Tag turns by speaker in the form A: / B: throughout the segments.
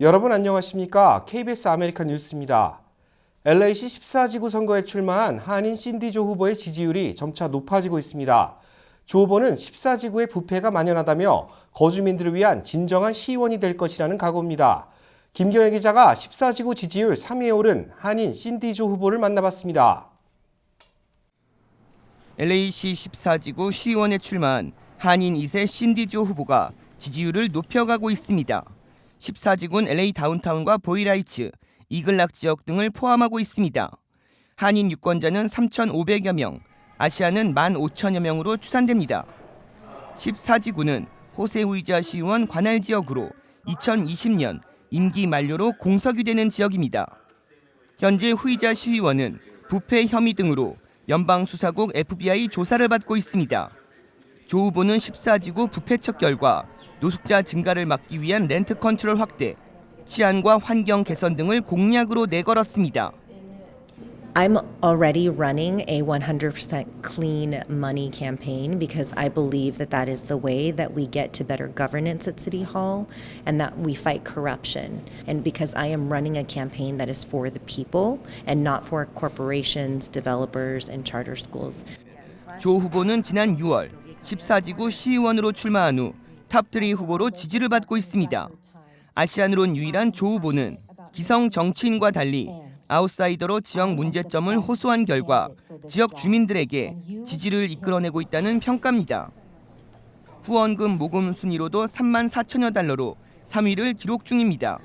A: 여러분 안녕하십니까? KBS 아메리칸 뉴스입니다. LA시 14지구 선거에 출마한 한인 신디 조 후보의 지지율이 점차 높아지고 있습니다. 조 후보는 14지구의 부패가 만연하다며 거주민들을 위한 진정한 시의원이 될 것이라는 각오입니다. 김경혜 기자가 14지구 지지율 3위에 오른 한인 신디 조 후보를 만나봤습니다.
B: LA시 14지구 시의원에 출마한 한인 2세 신디 조 후보가 지지율을 높여가고 있습니다. 14지구는 LA 다운타운과 보이라이츠, 이글락 지역 등을 포함하고 있습니다. 한인 유권자는 3,500여 명, 아시아는 15,000여 명으로 추산됩니다. 14지구는 호세 후이자 시의원 관할 지역으로 2020년 임기 만료로 공석유되는 지역입니다. 현재 후이자 시의원은 부패 혐의 등으로 연방수사국 FBI 조사를 받고 있습니다. 조 후보는 14지구 부패척 결과 노숙자 증가를 막기 위한 렌트 컨트롤 확대, 치안과 환경 개선 등을 공약으로 내걸었습니다.
C: I'm already running a 100% clean money campaign because I believe that that is the way that we get to better governance at City Hall and that we fight corruption. And because I am running a campaign that is for the people and not for corporations, developers, and charter schools.
B: 조 후보는 지난 6월 14지구 시의원으로 출마한 후 탑3 후보로 지지를 받고 있습니다. 아시안으론 유일한 조 후보는 기성 정치인과 달리 아웃사이더로 지역 문제점을 호소한 결과 지역 주민들에게 지지를 이끌어내고 있다는 평가입니다. 후원금 모금 순위로도 3만 4천여 달러로 3위를 기록 중입니다.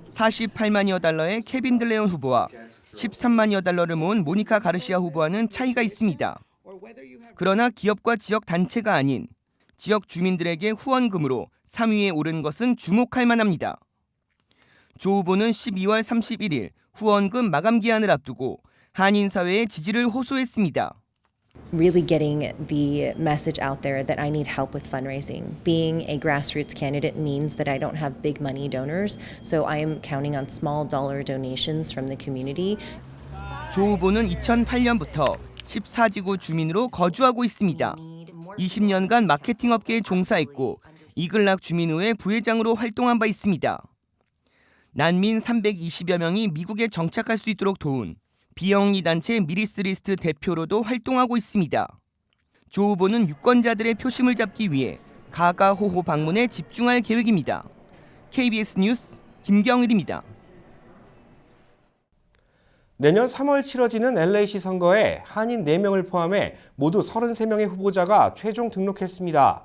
B: 48만여 달러의 케빈 들레온 후보와 13만여 달러를 모은 모니카 가르시아 후보와는 차이가 있습니다. 그러나 기업과 지역 단체가 아닌 지역 주민들에게 후원금으로 3위에 오른 것은 주목할 만합니다. 조 후보는 12월 31일 후원금 마감 기한을 앞두고 한인 사회의 지지를 호소했습니다.
C: Really getting the message out there that I need help with fundraising. Being a grassroots candidate means that I don't have big money donors, so I am counting on small dollar donations from the community.
B: 조 후보는 2008년부터 14지구 주민으로 거주하고 있습니다. 20년간 마케팅 업계에 종사했고 이글락 주민의회 부회장으로 활동한 바 있습니다. 난민 320여 명이 미국에 정착할 수 있도록 도운 비영리 단체 미리스리스트 대표로도 활동하고 있습니다. 조 후보는 유권자들의 표심을 잡기 위해 가가호호 방문에 집중할 계획입니다. KBS 뉴스 김경일입니다.
A: 내년 3월 치러지는 LA시 선거에 한인 4명을 포함해 모두 33명의 후보자가 최종 등록했습니다.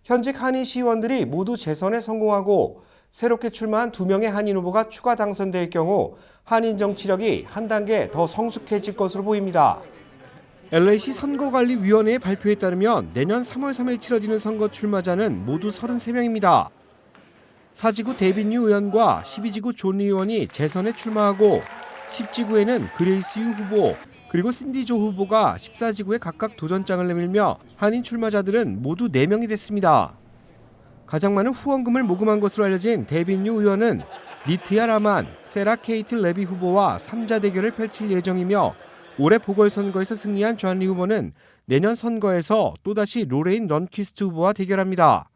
A: 현직 한인 시의원들이 모두 재선에 성공하고 새롭게 출마한 2명의 한인 후보가 추가 당선될 경우 한인 정치력이 한 단계 더 성숙해질 것으로 보입니다. LA시 선거관리위원회의 발표에 따르면 내년 3월 3일 치러지는 선거 출마자는 모두 33명입니다. 4지구 데빈 유 의원과 12지구 존 리 의원이 재선에 출마하고 10지구에는 그레이스 유 후보 그리고 신디 조 후보가 14지구에 각각 도전장을 내밀며 한인 출마자들은 모두 4명이 됐습니다. 가장 많은 후원금을 모금한 것으로 알려진 데빈 유 의원은 리트야 라만, 세라 케이트 레비 후보와 3자 대결을 펼칠 예정이며 올해 보궐선거에서 승리한 존 리 후보는 내년 선거에서 또다시 로레인 런퀴스트 후보와 대결합니다.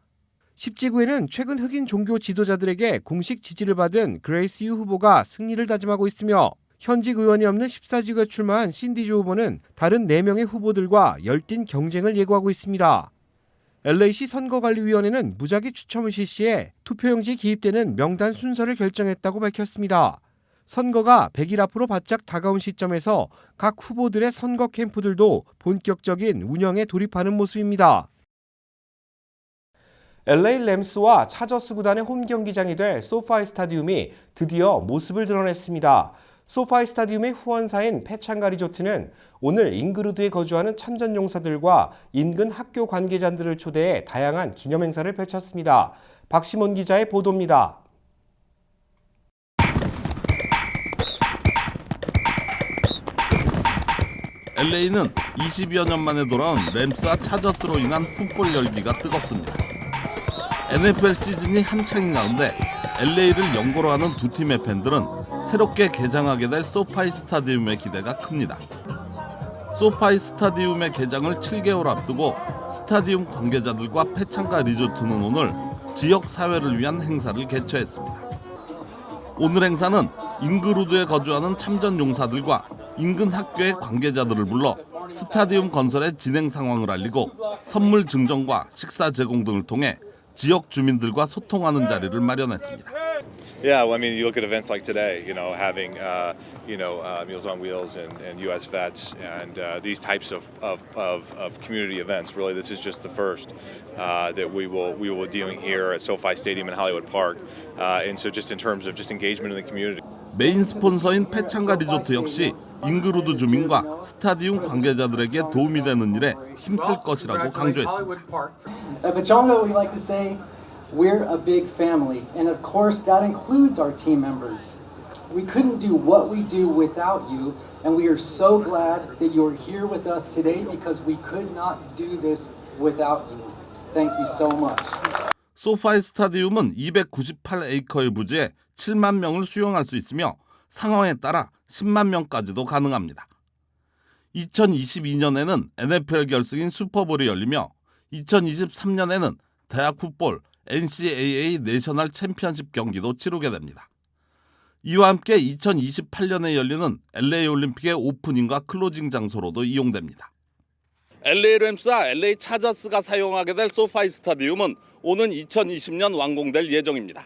A: 10지구에는 최근 흑인 종교 지도자들에게 공식 지지를 받은 그레이스 유 후보가 승리를 다짐하고 있으며 현직 의원이 없는 14지구에 출마한 신디 조 후보는 다른 4명의 후보들과 열띤 경쟁을 예고하고 있습니다. LA시 선거관리위원회는 무작위 추첨을 실시해 투표용지에 기입되는 명단 순서를 결정했다고 밝혔습니다. 선거가 100일 앞으로 바짝 다가온 시점에서 각 후보들의 선거 캠프들도 본격적인 운영에 돌입하는 모습입니다. LA 램스와 차저스 구단의 홈 경기장이 될 소파이 스타디움이 드디어 모습을 드러냈습니다. 소파이 스타디움의 후원사인 패창가 리조트는 오늘 잉그루드에 거주하는 참전 용사들과 인근 학교 관계자들을 초대해 다양한 기념 행사를 펼쳤습니다. 박시몬 기자의 보도입니다.
D: LA는 20여 년 만에 돌아온 램스와 차저스로 인한 풋볼 열기가 뜨겁습니다. NFL 시즌이 한창인 가운데 LA를 연고로 하는 두 팀의 팬들은 새롭게 개장하게 될 소파이 스타디움의 기대가 큽니다. 소파이 스타디움의 개장을 7개월 앞두고 스타디움 관계자들과 패창가 리조트는 오늘 지역 사회를 위한 행사를 개최했습니다. 오늘 행사는 잉그루드에 거주하는 참전 용사들과 인근 학교의 관계자들을 불러 스타디움 건설의 진행 상황을 알리고 선물 증정과 식사 제공 등을 통해 지역 주민들과 소통하는 자리를 마련했습니다.
E: Yeah, well, I mean, you look at events like today, having, Meals on Wheels and U.S. Vets and these types of community events. Really, this is just the first that we will be doing here at SoFi Stadium in Hollywood Park. And so just in terms of just engagement in the community.
D: 메인 스폰서인 패창가 리조트 역시 잉그루드 주민과 스타디움 관계자들에게 도움이 되는 일에 힘쓸 것이라고 강조했습니다.
F: But Jonga, we like to say, we're a big family, and of course that includes our team members. We couldn't do what we do without you, and we are so glad that you're here with us today because we could not do this without you. Thank you so much.
D: 소파이 스타디움은 298에이커의 부지에 7만 명을 수용할 수 있으며 상황에 따라 10만 명까지도 가능합니다. 2022년에는 NFL 결승인 슈퍼볼이 열리며 2023년에는 대학 풋볼 NCAA 내셔널 챔피언십 경기도 치르게 됩니다. 이와 함께 2028년에 열리는 LA 올림픽의 오프닝과 클로징 장소로도 이용됩니다. LA 램스와 LA 차저스가 사용하게 될 소파이 스타디움은 오는 2020년 완공될 예정입니다.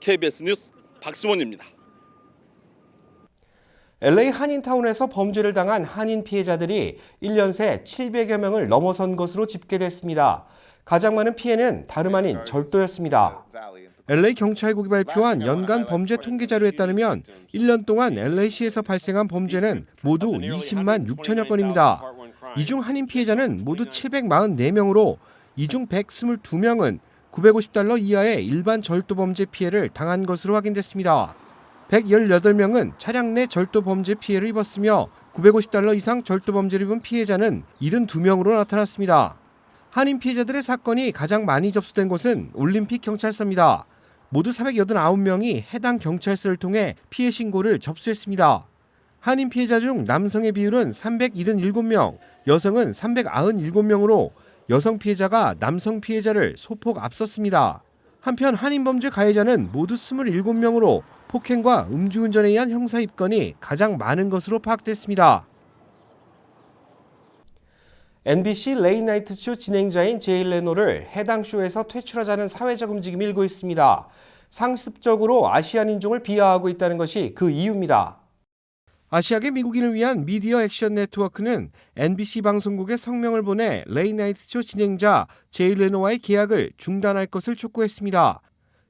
D: KBS 뉴스 박시몬입니다.
A: LA 한인타운에서 범죄를 당한 한인 피해자들이 1년 새 700여 명을 넘어선 것으로 집계됐습니다. 가장 많은 피해는 다름 아닌 절도였습니다. LA 경찰국이 발표한 연간 범죄 통계 자료에 따르면 1년 동안 LA시에서 발생한 범죄는 모두 20만 6천여 건입니다. 이 중 한인 피해자는 모두 744명으로 이 중 122명은 $950 이하의 일반 절도 범죄 피해를 당한 것으로 확인됐습니다. 118명은 차량 내 절도 범죄 피해를 입었으며 $950 이상 절도 범죄를 입은 피해자는 72명으로 나타났습니다. 한인 피해자들의 사건이 가장 많이 접수된 곳은 올림픽 경찰서입니다. 모두 489명이 해당 경찰서를 통해 피해 신고를 접수했습니다. 한인 피해자 중 남성의 비율은 377명, 여성은 397명으로 여성 피해자가 남성 피해자를 소폭 앞섰습니다. 한편 한인 범죄 가해자는 모두 27명으로 폭행과 음주운전에 의한 형사 입건이 가장 많은 것으로 파악됐습니다. NBC 레이나이트 쇼 진행자인 제이 레노를 해당 쇼에서 퇴출하자는 사회적 움직임이 일고 있습니다. 상습적으로 아시안 인종을 비하하고 있다는 것이 그 이유입니다. 아시아계 미국인을 위한 미디어 액션 네트워크는 NBC 방송국에 성명을 보내 레이나이트 쇼 진행자 제이 레노와의 계약을 중단할 것을 촉구했습니다.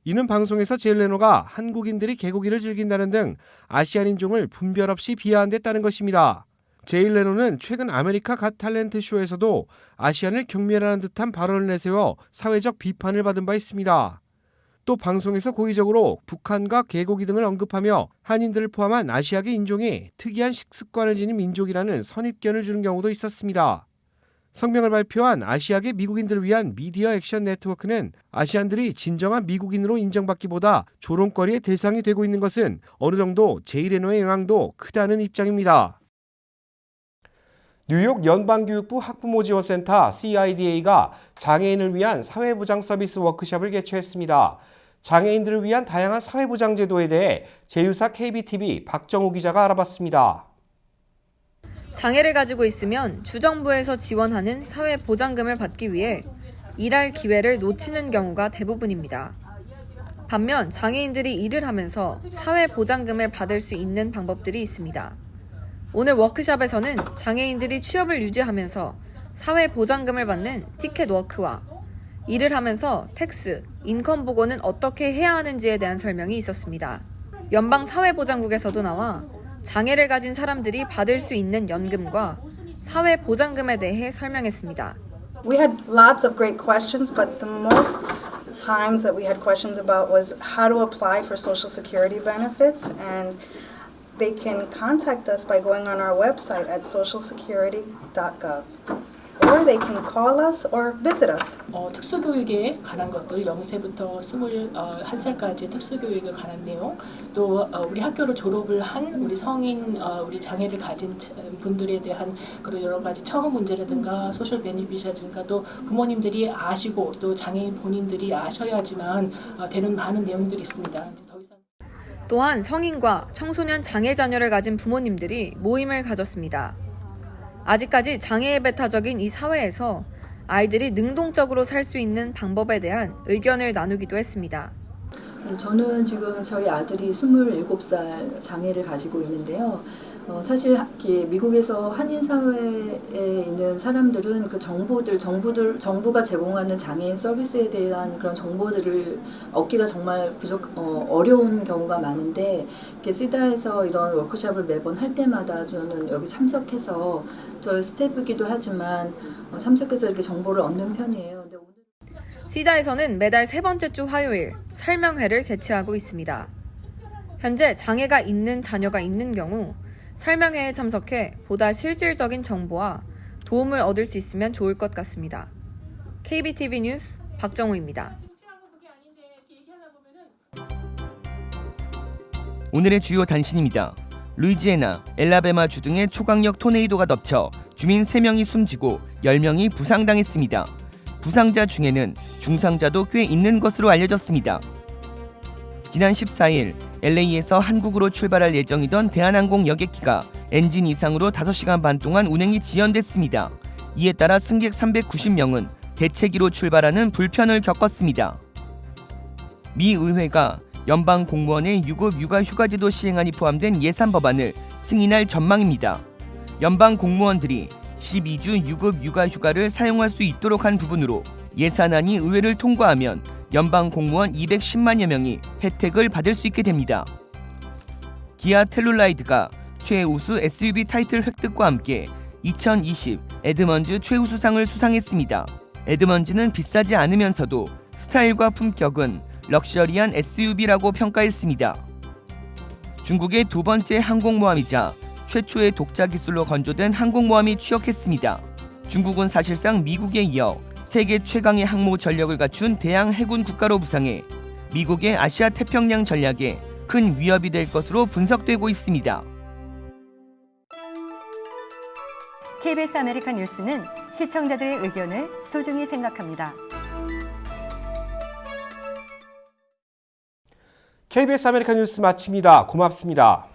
A: 이는 방송에서 제이 레노가 한국인들이 개고기를 즐긴다는 등 아시안 인종을 분별 없이 비하한 데 따른 것입니다. 제이 레노는 최근 아메리카 갓 탤런트 쇼에서도 아시안을 경멸하는 듯한 발언을 내세워 사회적 비판을 받은 바 있습니다. 또 방송에서 고의적으로 북한과 개고기 등을 언급하며 한인들을 포함한 아시아계 인종이 특이한 식습관을 지닌 민족이라는 선입견을 주는 경우도 있었습니다. 성명을 발표한 아시아계 미국인들을 위한 미디어 액션 네트워크는 아시안들이 진정한 미국인으로 인정받기보다 조롱거리의 대상이 되고 있는 것은 어느 정도 제이 레노의 영향도 크다는 입장입니다. 뉴욕 연방교육부 학부모지원센터 CIDA가 장애인을 위한 사회보장 서비스 워크숍을 개최했습니다. 장애인들을 위한 다양한 사회보장 제도에 대해 제휴사 KBTV 박정우 기자가 알아봤습니다.
G: 장애를 가지고 있으면 주정부에서 지원하는 사회보장금을 받기 위해 일할 기회를 놓치는 경우가 대부분입니다. 반면 장애인들이 일을 하면서 사회보장금을 받을 수 있는 방법들이 있습니다. 오늘 워크숍에서는 장애인들이 취업을 유지하면서 사회보장금을 받는 티켓 워크와 일을 하면서 텍스, 인컴 보고는 어떻게 해야 하는지에 대한 설명이 있었습니다. 연방사회보장국에서도 나와 장애를 가진 사람들이 받을 수 있는 연금과 사회보장금에 대해 설명했습니다.
H: We had lots of great questions, but the most times that we had questions about was how to apply for Social Security benefits, and they can contact us by going on our website at socialsecurity.gov. Or they can call us or visit us.
I: 특수교육에 관한 것들 0세부터 21살까지 특수교육에 관한 내용, 또 우리 학교를 졸업을 한 우리 성인, 우리 장애를 가진 분들에 대한 그런 여러 가지 처우 문제라든가 소셜 베니핏이라든가 또 부모님들이 아시고 또 장애인 본인들이 아셔야지만 되는 많은 내용들이 있습니다. 더 이상
G: 또한 성인과 청소년 장애 자녀를 가진 부모님들이 모임을 가졌습니다. 아직까지 장애에 배타적인 이 사회에서 아이들이 능동적으로 살 수 있는 방법에 대한 의견을 나누기도 했습니다.
J: 저는 지금 저희 아들이 27살 장애를 가지고 있는데요. 사실 미국에서 한인 사회에 있는 사람들은 그 정부가 제공하는 장애인 서비스에 대한 그런 정보들을 얻기가 정말 어려운 경우가 많은데, 시다에서 이런 워크숍을 매번 할 때마다 저는 여기 참석해서 저희 스태프이기도 하지만 참석해서 이렇게 정보를 얻는 편이에요. 근데
G: 시다에서는 매달 3번째 주 화요일 설명회를 개최하고 있습니다. 현재 장애가 있는 자녀가 있는 경우 설명회에 참석해 보다 실질적인 정보와 도움을 얻을 수 있으면 좋을 것 같습니다. KBTV 뉴스 박정우입니다.
B: 오늘의 주요 단신입니다. 루이지애나, 엘라베마주 등의 초강력 토네이도가 덮쳐 주민 3명이 숨지고 10명이 부상당했습니다. 부상자 중에는 중상자도 꽤 있는 것으로 알려졌습니다. 지난 14일 LA에서 한국으로 출발할 예정이던 대한항공 여객기가 엔진 이상으로 5시간 반 동안 운행이 지연됐습니다. 이에 따라 승객 390명은 대체기로 출발하는 불편을 겪었습니다. 미 의회가 연방 공무원의 유급 육아 휴가제도 시행안이 포함된 예산 법안을 승인할 전망입니다. 연방 공무원들이 12주 유급 육아 휴가를 사용할 수 있도록 한 부분으로 예산안이 의회를 통과하면 연방 공무원 210만여 명이 혜택을 받을 수 있게 됩니다. 기아 텔룰라이드가 최우수 SUV 타이틀 획득과 함께 2020 에드먼즈 최우수상을 수상했습니다. 에드먼즈는 비싸지 않으면서도 스타일과 품격은 럭셔리한 SUV라고 평가했습니다. 중국의 두 번째 항공모함이자 최초의 독자 기술로 건조된 항공모함이 취역했습니다. 중국은 사실상 미국에 이어 세계 최강의 항모 전력을 갖춘 대양 해군 국가로 부상해 미국의 아시아 태평양 전략에 큰 위협이 될 것으로 분석되고 있습니다.
K: KBS 아메리칸 뉴스는 시청자들의 의견을 소중히 생각합니다.
A: KBS 아메리칸 뉴스 마칩니다. 고맙습니다.